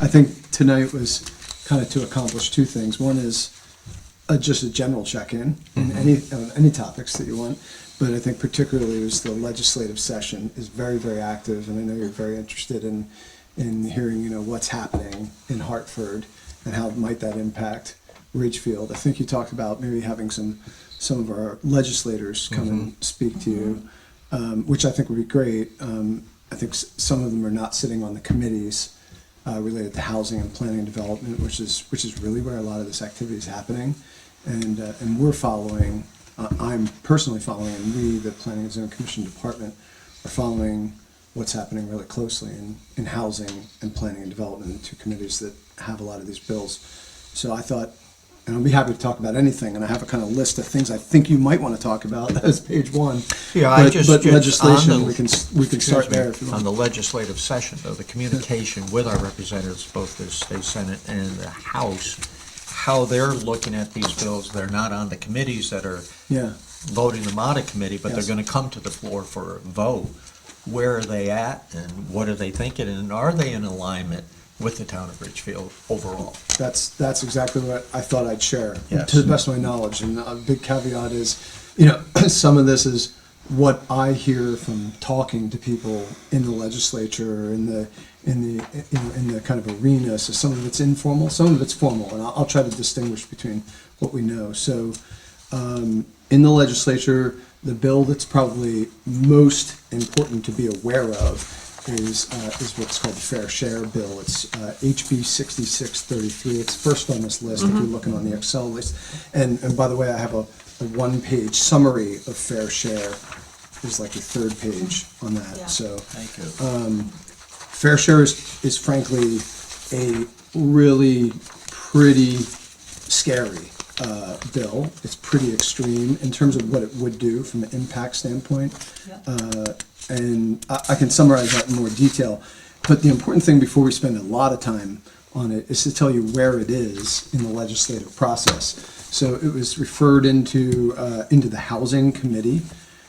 I think tonight was kind of to accomplish two things. One is just a general check-in in any topics that you want, but I think particularly was the legislative session is very, very active, and I know you're very interested in hearing what's happening in Hartford and how might that impact Ridgefield. I think you talked about maybe having some of our legislators come and speak to you, which I think would be great. I think some of them are not sitting on the committees related to housing and planning and development, which is really where a lot of this activity is happening, and we're following. I'm personally following, and we, the Planning and Zoning Commission Department, are following what's happening really closely in housing and planning and development, the two committees that have a lot of these bills. So I thought, and I'll be happy to talk about anything, and I have a kind of list of things I think you might want to talk about. That's page one. Yeah, but legislation, we can start there if you want. On the legislative session, though, the communication with our representatives, both the state senate and the House, how they're looking at these bills. They're not on the committees that are voting them out of committee, but they're going to come to the floor for a vote. Where are they at, and what are they thinking, and are they in alignment with the town of Ridgefield overall? That's exactly what I thought I'd share, Yes. to the best of my knowledge. And a big caveat is, some of this is what I hear from talking to people in the legislature, in the kind of arena. So some of it's informal, some of it's formal, and I'll try to distinguish between what we know. So in the legislature, the bill that's probably most important to be aware of is what's called the Fair Share Bill. It's HB 6633. It's first on this list if you're looking on the Excel list. And by the way, I have a one-page summary of Fair Share. There's like a third page on that. Yeah. So Thank you. Fair Share is frankly a really pretty scary bill. It's pretty extreme in terms of what it would do from an impact standpoint. Yep. And I can summarize that in more detail. But the important thing before we spend a lot of time on it is to tell you where it is in the legislative process. So it was referred into the Housing Committee.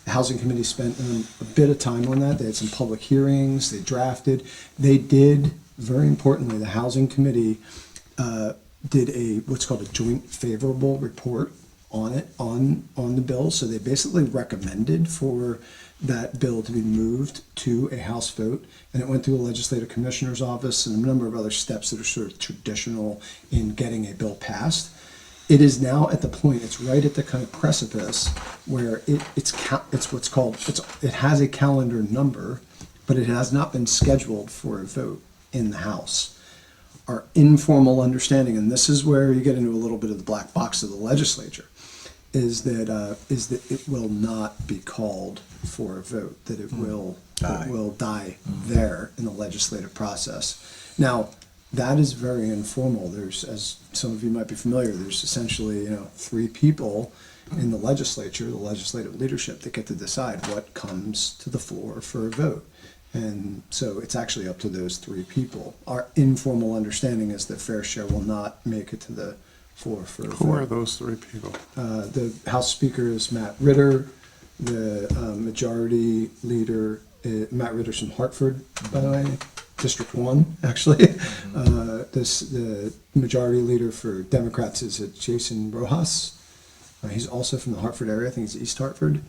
The Housing Committee spent a bit of time on that. They had some public hearings. They drafted. They did, very importantly, the Housing Committee did what's called a joint favorable report on it, on the bill. So they basically recommended for that bill to be moved to a House vote, and it went through a legislative commissioner's office and a number of other steps that are sort of traditional in getting a bill passed. It is now at the point, it's right at the kind of precipice where it's what's called, it has a calendar number, but it has not been scheduled for a vote in the House. Our informal understanding, and this is where you get into a little bit of the black box of the legislature, is that it will not be called for a vote, that it will die there in the legislative process. Now, that is very informal. There's, as some of you might be familiar, there's essentially three people in the legislature, the legislative leadership, that get to decide what comes to the floor for a vote. And so it's actually up to those three people. Our informal understanding is that Fair Share will not make it to the floor for a vote. Who are those three people? The House Speaker is Matt Ritter. The Majority Leader, Matt Ritter's from Hartford, by the way, District 1, actually. The Majority Leader for Democrats is Jason Rojas. He's also from the Hartford area. I think he's East Hartford.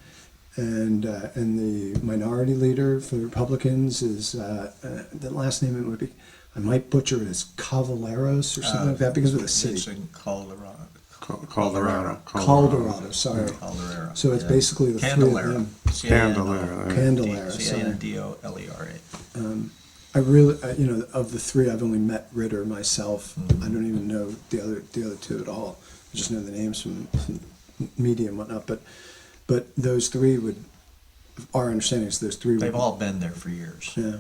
And the Minority Leader for the Republicans is, the last name it would be, I might butcher it, as Cavaleros or something like that, because of the city. It's in Colorado. Calderado, sorry. Caldera. So it's basically the three of them. Candelaria, sorry. Candelaria. I really, of the three, I've only met Ritter myself. I don't even know the other two at all. I just know the names from media and whatnot. But those three would, our understanding is those three would. They've all been there for years. Yeah.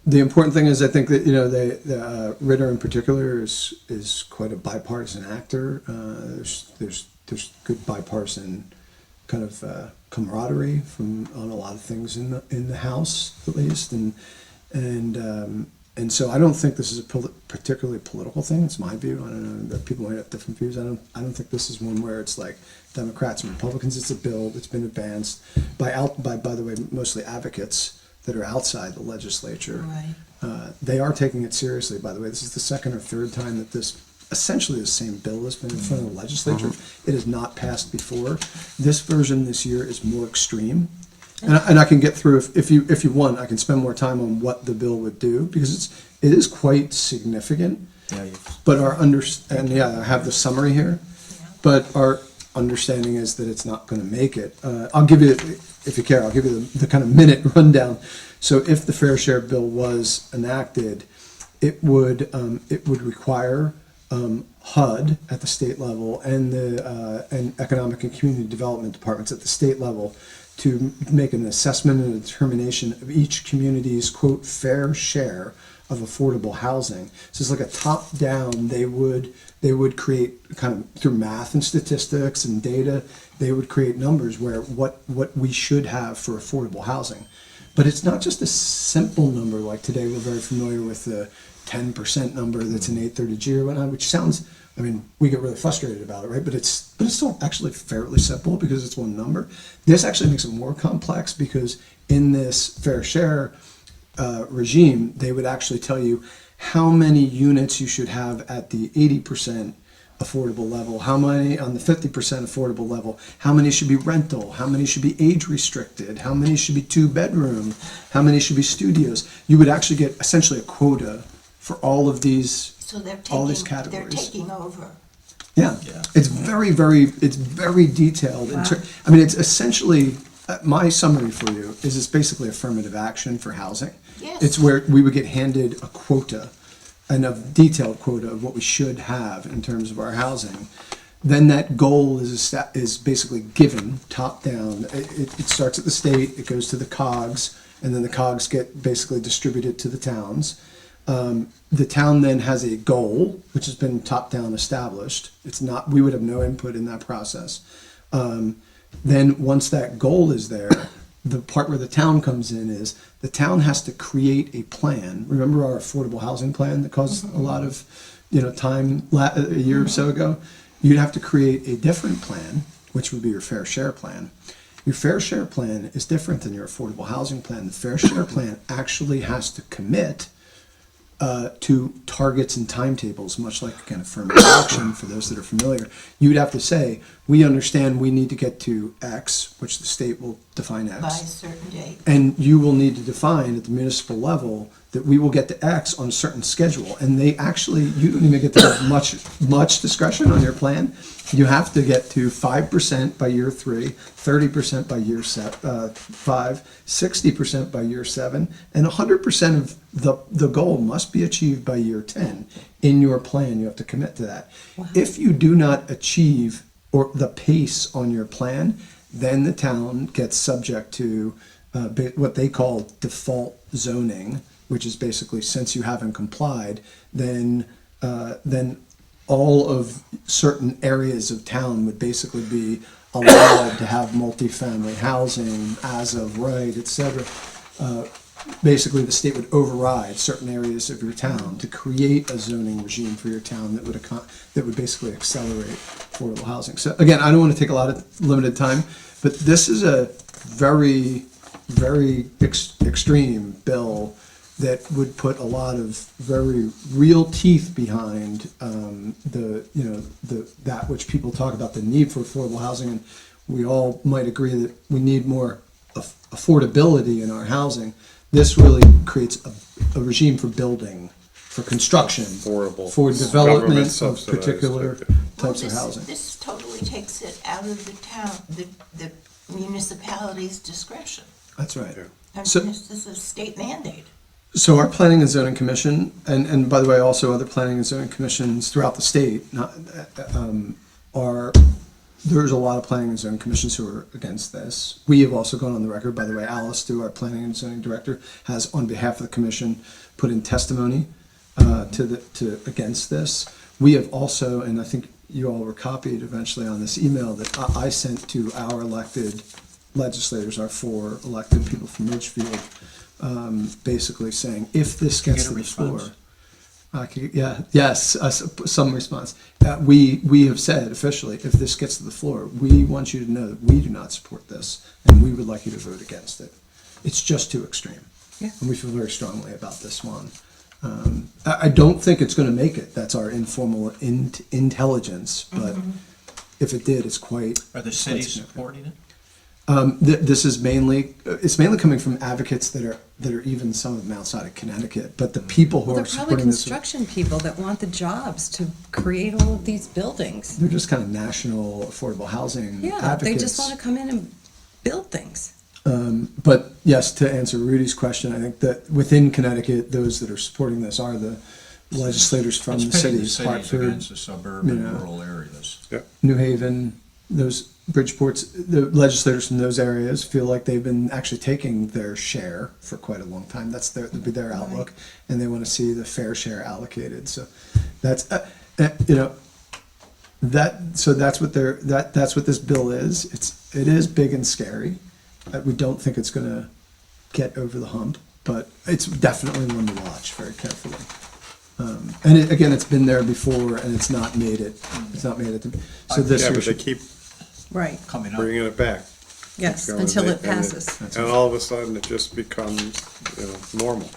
The important thing is, I think that Ritter in particular is quite a bipartisan actor. There's good bipartisan kind of camaraderie on a lot of things in the House, at least, and so I don't think this is a particularly political thing. It's my view. I don't know that people might have different views. I don't think this is one where it's like Democrats and Republicans. It's a bill that's been advanced by the way, mostly advocates that are outside the legislature. Right. They are taking it seriously, by the way. This is the second or third time that this, essentially the same bill has been in front of the legislature. It has not passed before. This version this year is more extreme. And I can get through, if you want, I can spend more time on what the bill would do, because it is quite significant. Yeah, But I have the summary here, but our understanding is that it's not going to make it. I'll give you, if you care, I'll give you the kind of minute rundown. So if the Fair Share Bill was enacted, it would require HUD at the state level and and Economic and Community Development Departments at the state level to make an assessment and a determination of each community's, quote, fair share of affordable housing. So it's like a top-down, they would create, kind of through math and statistics and data, they would create numbers where what we should have for affordable housing. But it's not just a simple number, like today we're very familiar with the 10% number that's in 830G or whatnot, which sounds, I mean, we get really frustrated about it, right? But it's still actually fairly simple because it's one number. This actually makes it more complex, because in this fair share regime, they would actually tell you how many units you should have at the 80% affordable level, how many on the 50% affordable level, how many should be rental, how many should be age restricted, how many should be 2-bedroom, how many should be studios. You would actually get essentially a quota for all of these, So all these they're categories. taking over. Yeah, Yeah. it's very detailed. Wow. I mean, it's essentially, my summary for you is it's basically affirmative action for housing. Yes. It's where we would get handed a quota, and a detailed quota of what we should have in terms of our housing. Then that goal is basically given top down. It starts at the state, it goes to the COGS, and then the COGS get basically distributed to the towns. The town then has a goal, which has been top-down established. It's not, we would have no input in that process. Then once that goal is there, the part where the town comes in is the town has to create a plan. Remember our affordable housing plan that caused a lot of, time a year or so ago? You'd have to create a different plan, which would be your fair share plan. Your fair share plan is different than your affordable housing plan. The fair share plan actually has to commit to targets and timetables, much like kind of affirmative action for those that are familiar. You'd have to say, we understand we need to get to X, which the state will define X. By a certain date. And you will need to define at the municipal level that we will get to X on a certain schedule. And they actually, you don't even get to have much discretion on your plan. You have to get to 5% by year 3, 30% by year 5, 60% by year 7, and 100% of the goal must be achieved by year 10. In your plan, you have to commit to that. Wow. If you do not achieve or the pace on your plan, then the town gets subject to what they call default zoning, which is basically, since you haven't complied, then all of certain areas of town would basically be allowed to have multifamily housing as of right, et cetera. Basically, the state would override certain areas of your town to create a zoning regime for your town that would basically accelerate affordable housing. So again, I don't want to take a lot of limited time, but this is a very, very extreme bill that would put a lot of very real teeth behind that which people talk about, the need for affordable housing, and we all might agree that we need more affordability in our housing. This really creates a regime for building, for construction, Affordable. for Government development of subsidized particular type. types of housing. This totally takes it out of the town, the municipality's discretion. That's right. Yeah. I mean, So- this is a state mandate. So our Planning and Zoning Commission, and by the way, also other planning and zoning commissions throughout the state, there's a lot of planning and zoning commissions who are against this. We have also gone on the record, by the way, Alice, through our planning and zoning director, has on behalf of the commission put in testimony against this. We have also, and I think you all were copied eventually on this email that I sent to our elected legislators, our 4 elected people from Ridgefield, basically saying, if this gets Get a to the floor, response? some response. We have said officially, if this gets to the floor, we want you to know that we do not support this, and we would like you to vote against it. It's just too extreme. Yeah. And we feel very strongly about this one. I don't think it's going to make it. That's our informal intelligence, but if it did, it's quite. Are the cities supporting it? This is mainly, it's mainly coming from advocates that are even some of them outside of Connecticut, but the people who Well, are they're probably supporting this, construction people that want the jobs to create all of these buildings. they're just kind of national affordable housing Yeah, advocates. they just want to come in and build things. But yes, to answer Rudy's question, I think that within Connecticut, those that are supporting this are the legislators from It's the pitting cities, the cities Hartford, against the suburban, you know. rural areas. New Haven, those Bridgeports, the legislators from those areas feel like they've been actually taking their share for quite a long time. That's their outlook, and they want to see the fair share allocated. So that's that's what this bill is. It is big and scary. We don't think it's going to get over the hump, but it's definitely one to watch very carefully. And again, it's been there before, and it's not made it. It's not made it. So this Yeah, year but they should- keep Right, Coming up. bringing it back. yes, Going, until it and passes. And all of a sudden, it just becomes, normal.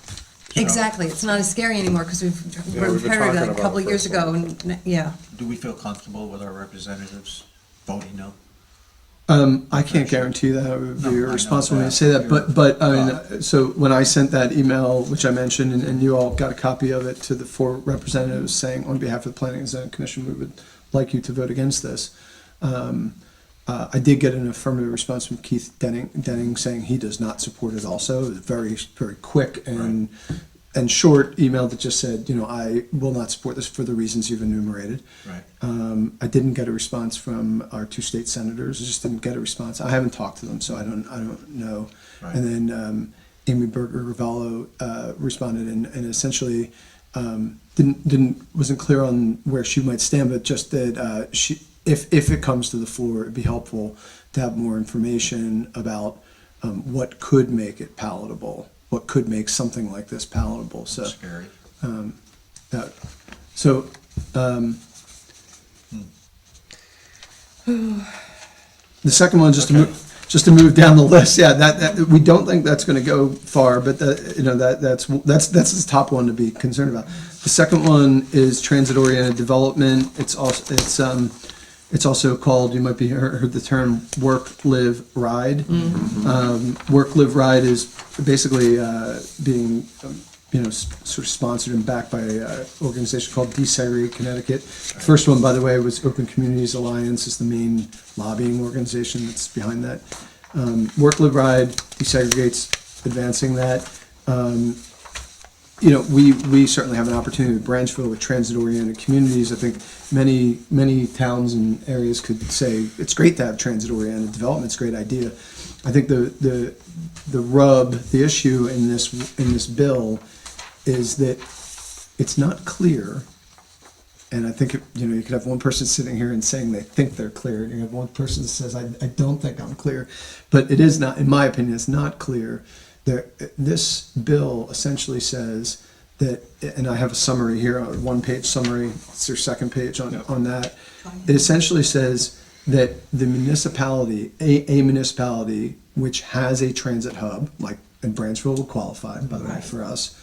Exactly, it's not as scary anymore because we've Yeah, we've been heard talking it a about couple it of for years so ago, long. and, yeah. Do we feel comfortable with our representatives voting no? I can't guarantee that. It would No, be I know irresponsible to that. say that, but I mean, so when I sent that email, which I mentioned, and you all got a copy of it to the 4 representatives saying, on behalf of the Planning and Zoning Commission, we would like you to vote against this. I did get an affirmative response from Keith Denning saying he does not support it also. It was very, very quick and short email that just said, I will not support this for the reasons you've enumerated. Right. I didn't get a response from our 2 state senators. I just didn't get a response. I haven't talked to them, so I don't know. Right. And then Amy Berger-Ravallo responded and essentially wasn't clear on where she might stand, but just that if it comes to the floor, it'd be helpful to have more information about what could make it palatable, what could make something like this palatable. So. Scary. The second one, just to move down the list, yeah, that we don't think that's going to go far, but that's the top one to be concerned about. The second one is transit-oriented development. It's also called, you might be heard the term work, live, ride. Work, live, ride is basically being sort of sponsored and backed by an organization called Desegregate Connecticut. The first one, by the way, was Open Communities Alliance, is the main lobbying organization that's behind that. Work, live, ride, desegregates, advancing that. We certainly have an opportunity with Branchville with transit-oriented communities. I think many towns and areas could say it's great to have transit-oriented development. It's a great idea. I think the rub, the issue in this bill is that it's not clear. And I think you could have one person sitting here and saying they think they're clear, and you have one person that says I don't think I'm clear, but it is not, in my opinion, it's not clear. This bill essentially says that, and I have a summary here, a 1-page summary. It's your second page on that. It essentially says that the municipality, a municipality which has a transit hub, like, and Branchville will qualify, by the way, for us,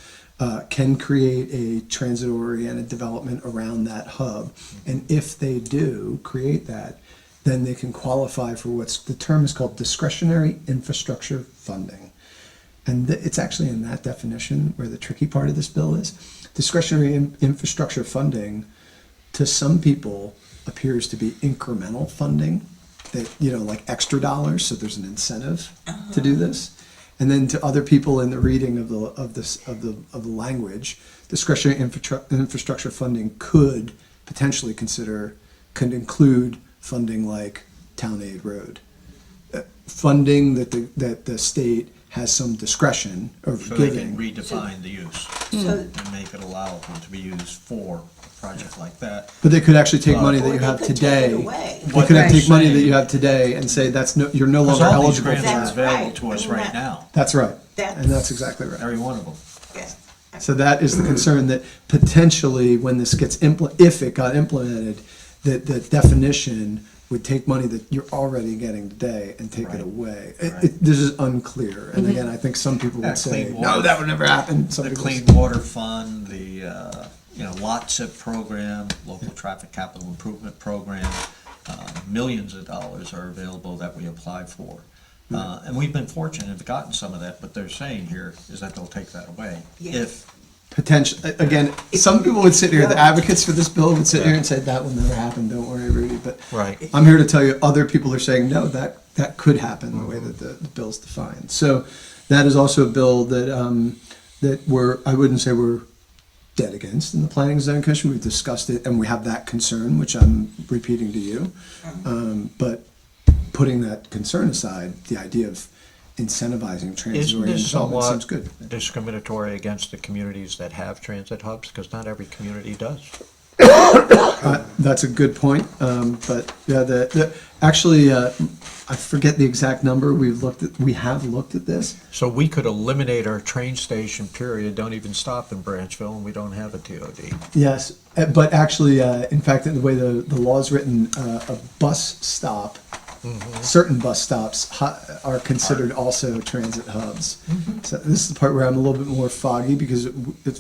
can create a transit-oriented development around that hub. And if they do create that, then they can qualify for the term is called discretionary infrastructure funding. And it's actually in that definition where the tricky part of this bill is. Discretionary infrastructure funding, to some people, appears to be incremental funding, that, like extra dollars, so there's an incentive to do this. And then to other people in the reading of the language, discretionary infrastructure funding could potentially could include funding like Town Aid Road, funding that the state has some discretion over So they giving. can redefine the use and make it allowable to be used for a project like that. But they could actually take money that Or you they have could take it today. away. They could What take they're money that saying- you have today and say you're no Because longer all these eligible for grants are That's that. available right. to us I mean, right now, That's right. That's- And that's exactly right. every one of them. Yeah. So that is the concern, that potentially when this gets if it got implemented, that the definition would take money that you're already getting today and take Right. it away. Right. This is unclear, and again, I think some people Yeah, would say, clean no, water. that would never happen. Some The people Clean say- Water Fund, the, lot SIP program, local traffic capital improvement program, millions of dollars are available that we apply for. And we've been fortunate to have gotten some of that, but they're saying here is that they'll take that away. Yeah. If, Potential, again, some people would sit here, the advocates for this bill would sit here and say, that will never happen, don't worry, Rudy, but right, I'm here to tell you, other people are saying, no, that could happen the way that the bill's defined. So that is also a bill that, I wouldn't say we're dead against in the Planning and Zoning Commission. We've discussed it, and we have that concern, which I'm repeating to you. But putting that concern aside, the idea of incentivizing isn't transit-oriented this development seems somewhat good. discriminatory against the communities that have transit hubs? Because not every community does. That's a good point, but yeah, actually, I forget the exact number. We have looked at this. So we could eliminate our train station period, don't even stop in Branchville, and we don't have a TOD. Yes, but actually, in fact, in the way the law is written, a bus stop, certain bus stops are considered also transit hubs. So this is the part where I'm a little bit more foggy because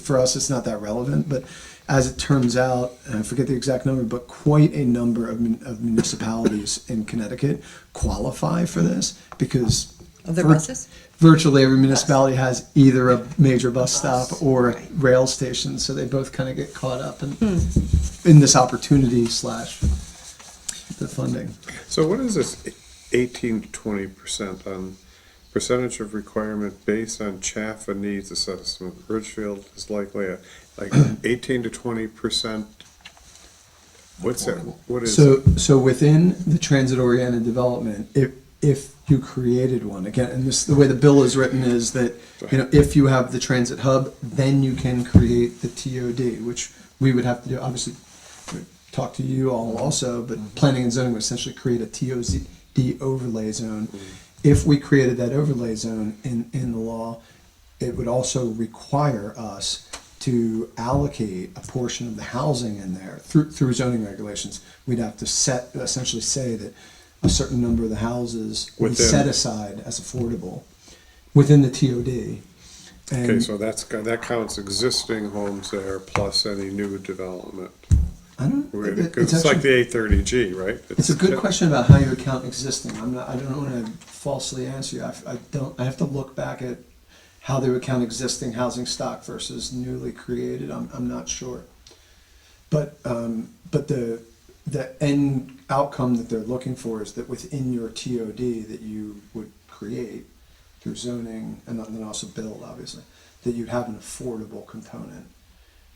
for us, it's not that relevant, but as it turns out, and I forget the exact number, but quite a number of municipalities in Connecticut qualify for this because Of their buses? virtually every municipality has either a major bus stop or a right. rail station, so they both kind of get caught up in this opportunity / the funding. So what is this 18 to 20% on percentage of requirement based on Chaffa needs assessment? Ridgefield is likely like 18 to 20%. What's that? What is? So within the transit-oriented development, if you created one, again, and this, the way the bill is written is that, if you have the transit hub, then you can create the TOD, which we would have to do, obviously, talk to you all also, but planning and zoning would essentially create a TOD overlay zone. If we created that overlay zone in the law, it would also require us to allocate a portion of the housing in there through zoning regulations. We'd have to essentially say that a certain number of the houses we Within. set aside as affordable within the TOD. And Okay, so that counts existing homes there plus any new development. I don't. It's like the A30G, right? It's a good question about how you account existing. I don't want to falsely answer you. I have to look back at how they would count existing housing stock versus newly created. I'm not sure. But the end outcome that they're looking for is that within your TOD that you would create through zoning and then also build, obviously, that you'd have an affordable component.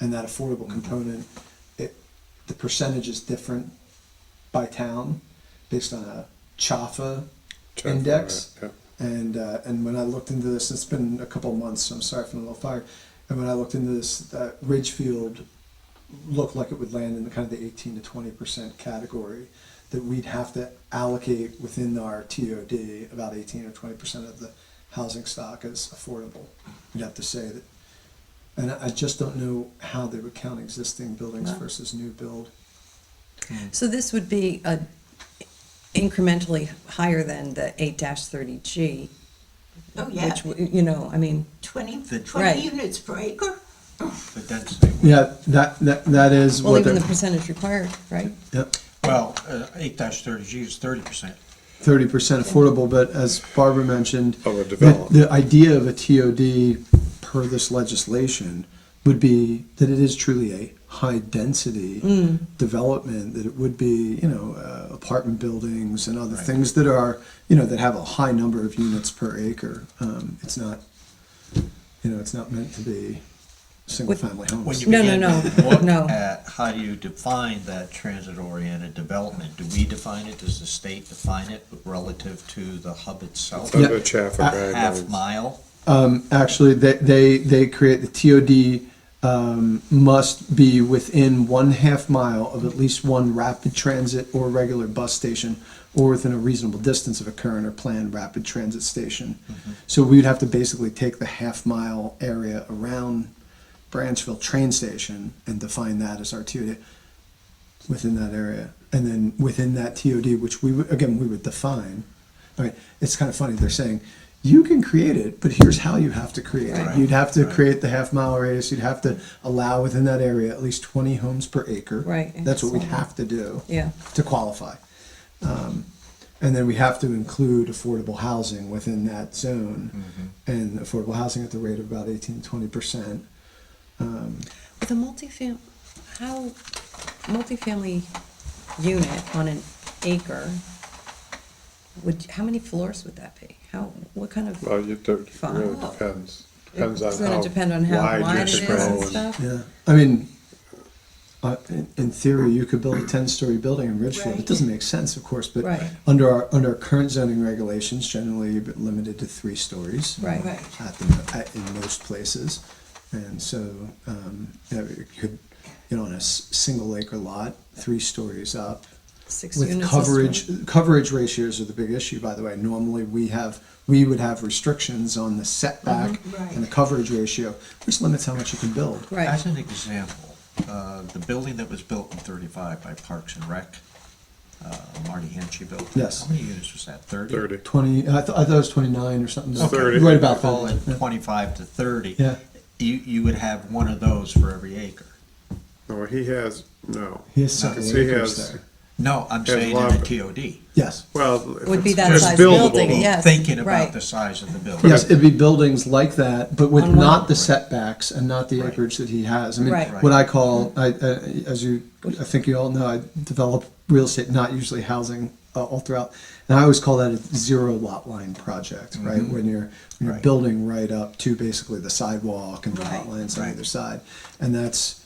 And that affordable component, the percentage is different by town based on a Chaffa index. Yeah. And when I looked into this, it's been a couple of months, so I'm sorry for the little fire. And when I looked into this, Ridgefield looked like it would land in the kind of the 18 to 20% category, that we'd have to allocate within our TOD about 18 or 20% of the housing stock as affordable. We'd have to say that. And I just don't know how they would count existing buildings Wow. versus new build. So this would be incrementally higher than the 8-30G. Oh, yeah. Which, I mean, 20 Right. units per acre? The density. Yeah, that is well, what even the they're, percentage required, right? yep, Well, 8-30G is 30%. 30% affordable, but as Barbara mentioned, Of a development. the idea of a TOD per this legislation would be that it is truly a high-density development, that it would be, apartment buildings and other Right. things that are, that have a high number of units per acre. It's not, it's not meant to be single-family When homes. you No, begin no, to look no. at how do you define that transit-oriented development, do we define it, does the state define it relative to the hub itself? Yeah. Under Chaffa Half guidelines. mile? Actually, they create the TOD must be within 1/2 mile of at least one rapid transit or regular bus station, or within a reasonable distance of a current or planned rapid transit station. So we'd have to basically take the 1/2 mile area around Branchville train station and define that as our TOD within that area. And then within that TOD, which we would define, right? It's kind of funny, they're saying, you can create it, but here's how you have to create it. Right. You'd have to Right. create the half-mile radius, you'd have to allow within that area at least 20 homes per acre. Right. That's what we'd have to do. Yeah. To qualify. And then we have to include affordable housing within that zone, and affordable housing at the rate of about 18 to 20%. With a multifamily unit on an acre, how many floors would that be? What kind of? Well, it really Five. depends. Depends on It's gonna how depend on how wide you it is can go and stuff? Yeah, I mean, in theory, you could build a 10-story building in Ridgefield. It Right. doesn't make sense, of course, but Right. under our current zoning regulations, generally you're limited to 3 stories. Right. Right. In most places. And so, it could, on a single acre lot, 3 stories up. 6 With units a coverage ratios are the big issue, by the way. Normally, we would have restrictions on the setback Right. and the coverage ratio, which limits how much you can build. Right. As an example, the building that was built in 35 by Parks and Rec, Marty Hendrick built. Yes. How many units was that, 30? 30. 20, I thought it was 29 or something. Okay. 30. Right about Call 30. it 25 to 30. Yeah. You would have one of those for every acre. No, he has, no. He has several Because he acres has- there. No, I'm Has saying in a lot. TOD. Yes. Well, if Would be it's that just size buildable, building, yes. Thinking about right. the size of the building. Yes, it'd be buildings like that, but with On one- not the setbacks and not the Right. acreage that he has. I mean, Right. what I call, as I think you all know, I develop real estate, not usually housing, all throughout. And I always call that a 0 lot line project, right? When you're Right. building right up to basically the sidewalk and the lot Right. lines on Right. either side. And that's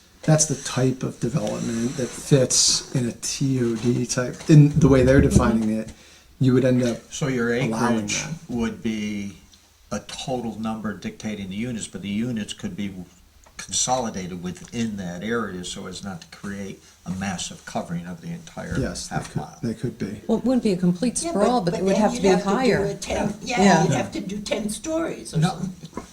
the type of development that fits in a TOD type, in the way they're defining it. You would end up, So your allowing acreage that. would be a total number dictating the units, but the units could be consolidated within that area so as not to create a massive covering of the entire yes, half mile. they could be. Well, it wouldn't be a complete Yeah, sprawl, but it would then have to you'd be do higher. a 10 Yeah. Yeah, you'd have to do 10 stories or No, something.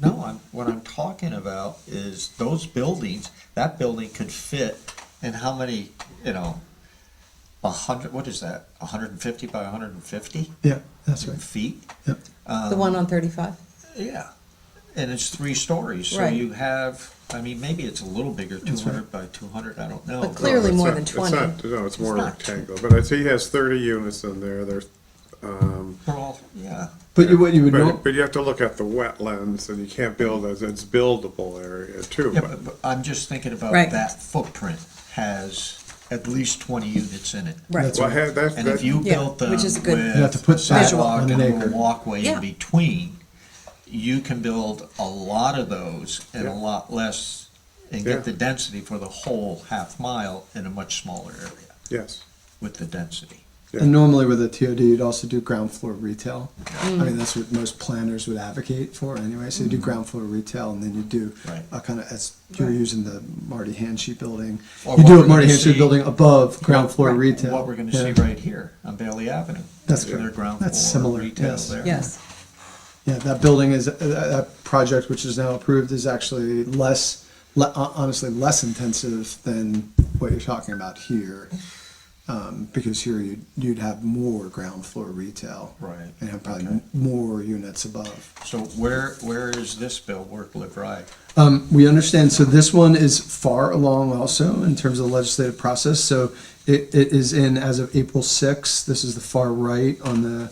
no, what I'm talking about is those buildings, that building could fit in how many, 100, what is that, 150 by 150 Yeah, that's right. feet? Yep. The one on 35? Yeah, and it's 3 stories, so Right. you have, maybe it's a little bigger, 200 by 200, I don't know. But clearly it's more not- than it's 20. not- No, it's more It's not rectangular, but I see he has 30 units in there, there's, Well, yeah, But what you would know, but you have to look at the wetlands, and you can't build as, it's buildable area too, yeah, but, but I'm just thinking about Right. that footprint has at least 20 units in it. Right. That's well, that's, And if you Yeah, built them which is a good- with You have to put a sidewalk that on and an a little acre. walkway Yeah. in between, you can build a lot of those and a Yeah. lot less, and Yeah. get the density for the whole half mile in a much smaller area yes. with the density. and normally with a TOD, you'd also do ground floor retail. I mean, that's what most planners would advocate for anyway. So you do ground floor retail, and then you do Right. a kind of, as you're using the Marty Hanshee building, Or you what do we're a Marty gonna Hanshee see- building above ground floor Right. retail. What we're gonna Yeah. see right here on Bailey Avenue. That's Their good. ground That's floor similar, retail yes. there. Yes. Yeah, that building is, that project, which is now approved, is actually honestly, less intensive than what you're talking about here. Because here you'd have more ground floor retail. Right. And have probably Okay. more units above. So where is this bill, work, live, ride? We understand, so this one is far along also in terms of the legislative process. So it is in as of April 6th. This is the far right on the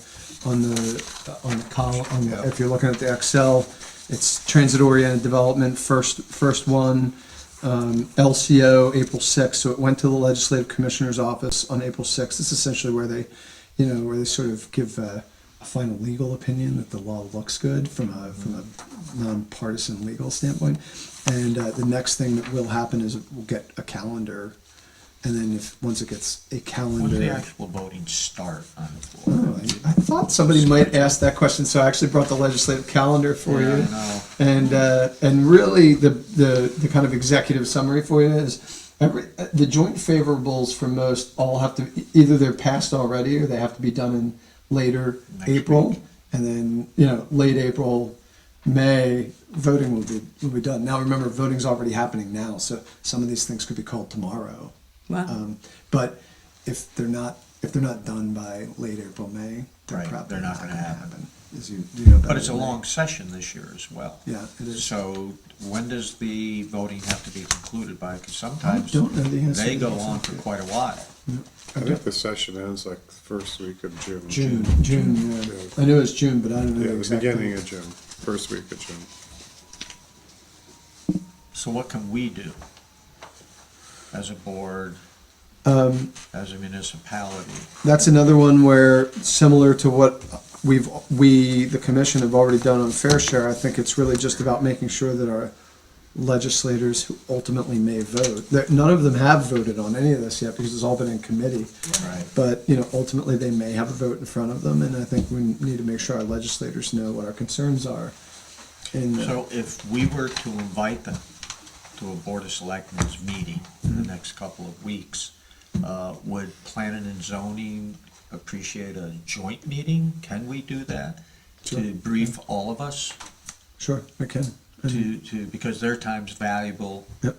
column, Yeah. if you're looking at the Excel. It's transit oriented development, first one, LCO, April 6th. So it went to the legislative commissioner's office on April 6th. It's essentially where they, where they sort of give a final legal opinion that the law looks good from a nonpartisan legal standpoint. And the next thing that will happen is we'll get a calendar, and then once it gets a When calendar. does the actual voting start on the floor? Oh, I thought somebody might ask that question, so I actually brought the legislative calendar for Yeah, you. I know. And really the kind of executive summary for you is the joint favorables for most all have to, either they're passed already or they have to be done in later Next April. week. And then, late April, May, voting will be done. Now remember, voting's already happening now, so some of these things could be called tomorrow. Wow. But if they're not done by late April, May, they're Right, probably they're not not gonna gonna happen. happen. As you know better But it's a than me. long session this year as well. Yeah, it is. So when does the voting have to be concluded by? Because sometimes don't know the answer they to go that. on for quite a while. I think the session ends like the first week of June. June, yeah. Yeah. I know it's June, but I don't know Yeah, the the exact beginning date. of June, first week of June. So what can we do as a board, as a municipality? That's another one where, similar to what the commission have already done on Fair Share, I think it's really just about making sure that our legislators who ultimately may vote, none of them have voted on any of this yet because it's all been in committee. Right. But, ultimately they may have a vote in front of them, and I think we need to make sure our legislators know what our concerns are. So if we were to invite them to a Board of Selectmen's meeting in the next couple of weeks, would planning and zoning appreciate a joint meeting? Can we do that? Sure. To brief all of us, Sure, I can. because their time's valuable Yep.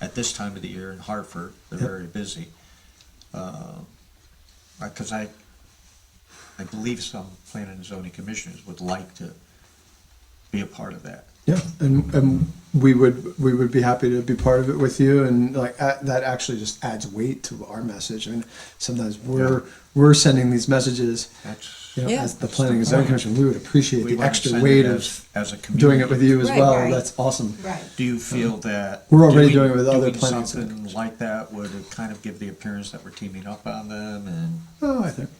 at this time of the year in Hartford, they're Yep. very busy. Because I believe some planning and zoning commissioners would like to be a part of that. Yeah, and we would be happy to be part of it with you, and that actually just adds weight to our message. I mean, sometimes we're sending these messages, That's, Yeah. as the planning and zoning commission, we would appreciate we the wanna extra send weight it of as a community. doing it with you as Right, well. right. That's awesome. Right. Do you feel that? We're already doing it with other doing planning and zoning something like that would it kind of give the appearance that we're teaming up on them and? Oh, I think.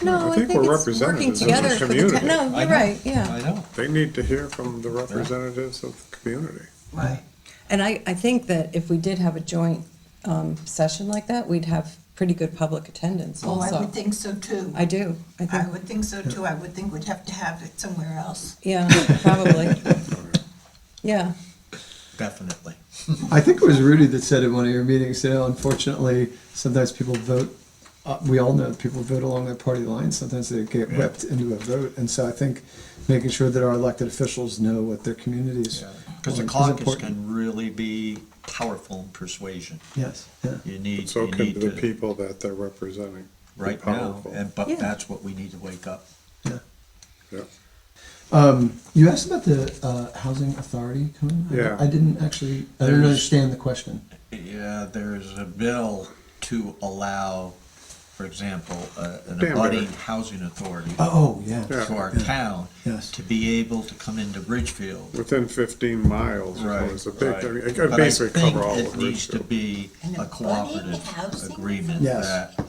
No, I I think think we're it's working representatives of the together for the, community. no, I you're know, right, yeah. I know. They need to hear from the representatives of the community. Right. And I think that if we did have a joint session like that, we'd have pretty good public attendance Oh, I also. would think so too. I do, I I think, would think so too. I would think we'd have to have it somewhere else. yeah, probably. Yeah, Definitely. I think it was Rudy that said at one of your meetings, unfortunately, sometimes people vote, we all know that people vote along their party lines, sometimes they get whipped into a vote, and so I think making sure that our elected officials know what their communities Because the is caucus important. can really be powerful in persuasion. Yes, yeah. You need, So you can need the to, people that they're representing. be right now, powerful. but Yeah. that's what we need to wake up. Yeah. Yeah. You asked about the housing authority coming? Yeah. I didn't actually, I didn't There's- understand the question. Yeah, there's a bill to allow, for example, an Danbury. abutting housing authority Oh, yeah. Yeah. to our Yeah. town Yes. to be able to come into Ridgefield. Within 15 miles, it's a big, right. it could But I basically think cover all it of needs to Ridgefield. be An a abutting cooperative housing agreement Yes. that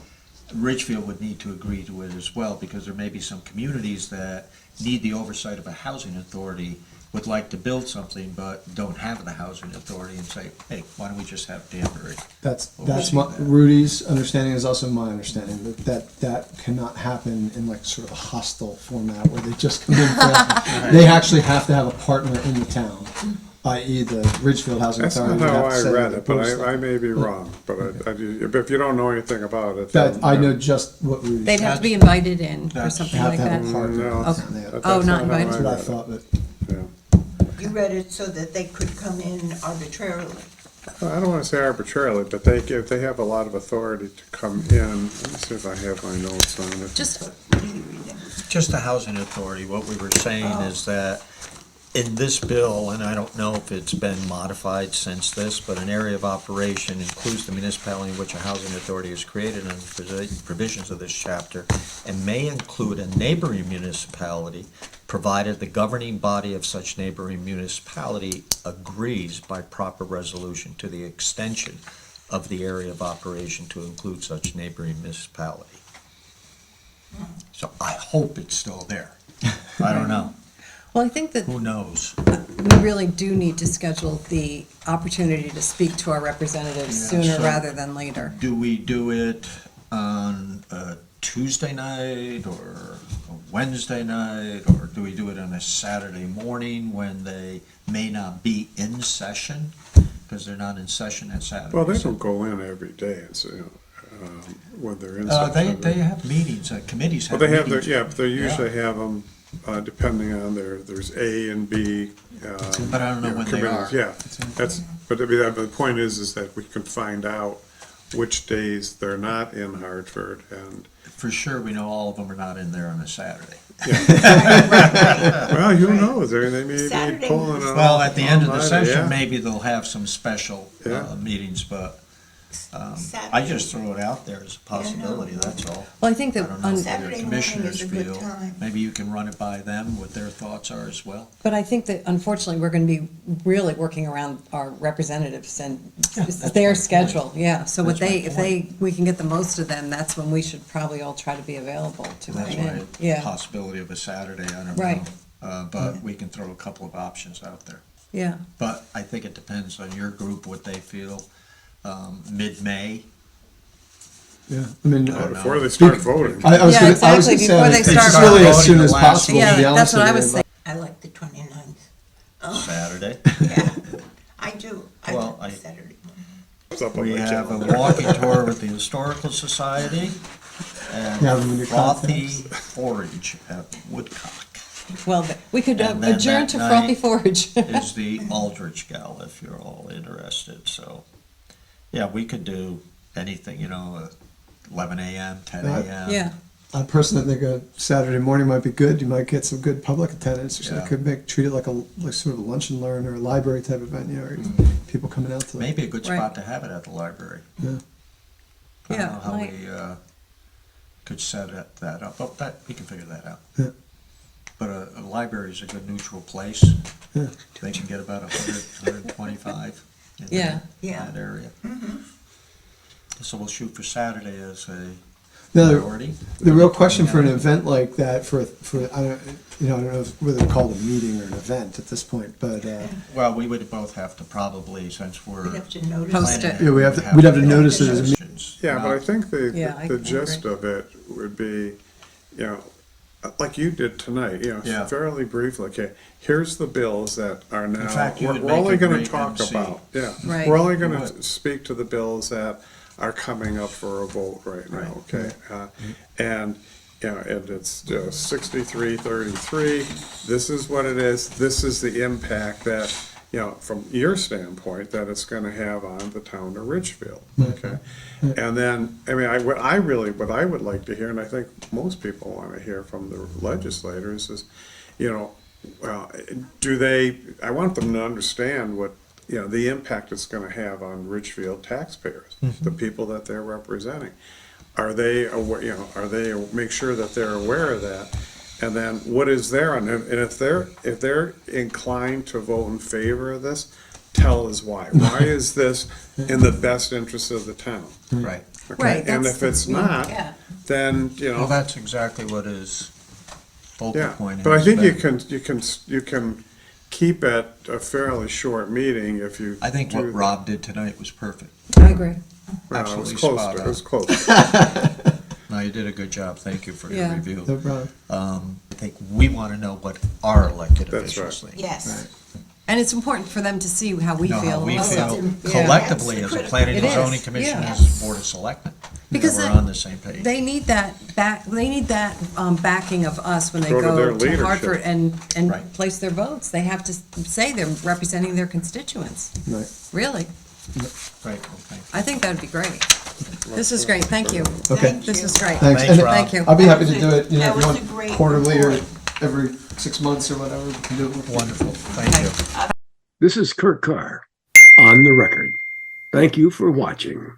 Ridgefield would need to agree to it as well, because there may be some communities that need the oversight of a housing authority, would like to build something, but don't have the housing authority and say, hey, why don't we just have Danbury? That's Oversee my, that. Rudy's understanding is also my understanding, that cannot happen in like sort of a hostile format where they just come in for, they actually have to have a partner in the town, i.e. the Ridgefield Housing That's Authority. not would how have to I say read that it, but they're I may be wrong, but if you don't know anything about it. That, then, I know just what Rudy's. they'd have to be invited in or That's- something Have like to have that. a partner. No, That's Okay. that's Oh, not how invited. what I read it. thought, but. Yeah. You read it so that they could come in arbitrarily. Well, I don't want to say arbitrarily, but they have a lot of authority to come in. Let me see if I have my notes on it. Just, Just the housing authority, what we were saying is that in this bill, and I don't know if it's been modified since this, but an area of operation includes the municipality in which a housing authority is created under the provisions of this chapter, and may include a neighboring municipality, provided the governing body of such neighboring municipality agrees by proper resolution to the extension of the area of operation to include such neighboring municipality. So I hope it's still there. I don't know. well, I think that Who knows? we really do need to schedule the opportunity to speak to our representatives Yeah, sooner so- rather than later. Do we do it on a Tuesday night or a Wednesday night? Or do we do it on a Saturday morning when they may not be in session? Because they're not in session at Saturday. Well, they don't go in every day, it's, when they're in. They have meetings, committees Well, have they have meetings. their, yeah, but they usually have them, depending on there's A and B. But I don't know when they committees. are. Yeah, but I mean, the point is that we can find out which days they're not in Hartford, and, For sure, we know all of them are not in there on a Saturday. well, who knows, they may be Saturday pulling was- an Well, at the end of the all-nighter, session, yeah. maybe they'll have some special Yeah. meetings, but I Saturday- just throw it out there as a possibility, that's all. Well, I think I that, don't know if the Saturday morning commissioners is a good feel, time. maybe you can run it by them, what their thoughts are as well. but I think that unfortunately, we're gonna be really working around our representatives and it's their schedule, yeah. So what That's my they, if they, we can get the most of them, that's when we should probably all try to be available to them. That's why in. a Yeah, possibility of a Saturday, I don't Right. know. But we can throw a couple of options out there. yeah. But I think it depends on your group, what they feel. Mid-May, Yeah, I mean, Before they start voting. I was Yeah, gonna, I was exactly, gonna before say, they it's start really as voting soon the as last possible, to be Yeah, honest that's what with I you, was but- saying. I like the 29th. Saturday. Yeah, I do. I Well, like I- Saturday morning. Something We like have a that. walking tour with the Historical Society and Yeah, when you frothy forage at Woodcock Well, we could And then adjourn that to frothy night forage. is the Aldrich Gal, if you're all interested, so. Yeah, we could do anything, 11 a.m., 10 a.m. Yeah, I personally think a Saturday morning might be good. You might get some good public attendance. So Yeah. it could treat it like sort of a lunch and learn or a library type event, or people coming out to it. Maybe a good Right. spot to have it at the library. Yeah. I don't Yeah, know how might. we could set that up, but we can figure that out. Yeah. But a library is a good neutral place. Yeah. They can get about 100, 125 in Yeah. Yeah. that area. So we'll shoot for Saturday as a Now, priority. the real question for an event like that, for I don't know whether to call it a meeting or an event at this point, but Well, we would both have to probably, since we're. We'd have to notice. Post planning it. Yeah, we'd have to notice it as a meeting. questions. Yeah, but I think Yeah, I the agree. gist of it would be, like you did tonight, Yeah. fairly briefly, okay, here's the bills that are now, fact, you would we're only make a gonna great talk MC. about, yeah. Right. We're only You gonna would. speak to the bills that are coming up for a vote right Right. now, okay? And, and it's 63-33, this is what it is, this is the impact that, from your standpoint, that it's gonna have on the town of Ridgefield, okay? And then, what I would like to hear, and I think most people wanna hear from the legislators is, well, I want them to understand what, the impact it's gonna have on Ridgefield taxpayers, the people that they're representing. Are they aware, make sure that they're aware of that? And then what is there, and if they're inclined to vote in favor of this, tell us why. Why is this in the best interest of the town? Right. Okay? Right, And that's if it's the- not, Yeah. then, Well, that's exactly what his focal yeah. point is. But I think you can keep it a fairly short meeting if you. I think do what that. Rob did tonight was perfect. I agree. Well, absolutely It was close, spot it on. was close. No, you did a good job, thank you for your Yeah. review. No problem. I think we want to know what our elected That's officials right. think. Yes. And it's important for them to see how we Know feel how we also. feel Yeah. collectively That's as a critical. planning and It is, zoning commission, yeah. as a board of selectmen. Because That we're that- on the same page. They need that backing of us when they Go to their go to leadership. Hartford and Right. place their votes. They have to say they're representing their constituents, Right. really. Right, okay. I think that'd be great. This is great, thank you. Okay. Thank This you. is great. Thanks. Thanks, And Rob. Thank you. I'll be happy That to was do a- it, that if was you a want great quarterly or report. every 6 months or whatever, we can do it. Wonderful, thank you. This is Kurt Carr, on the record. Thank you for watching.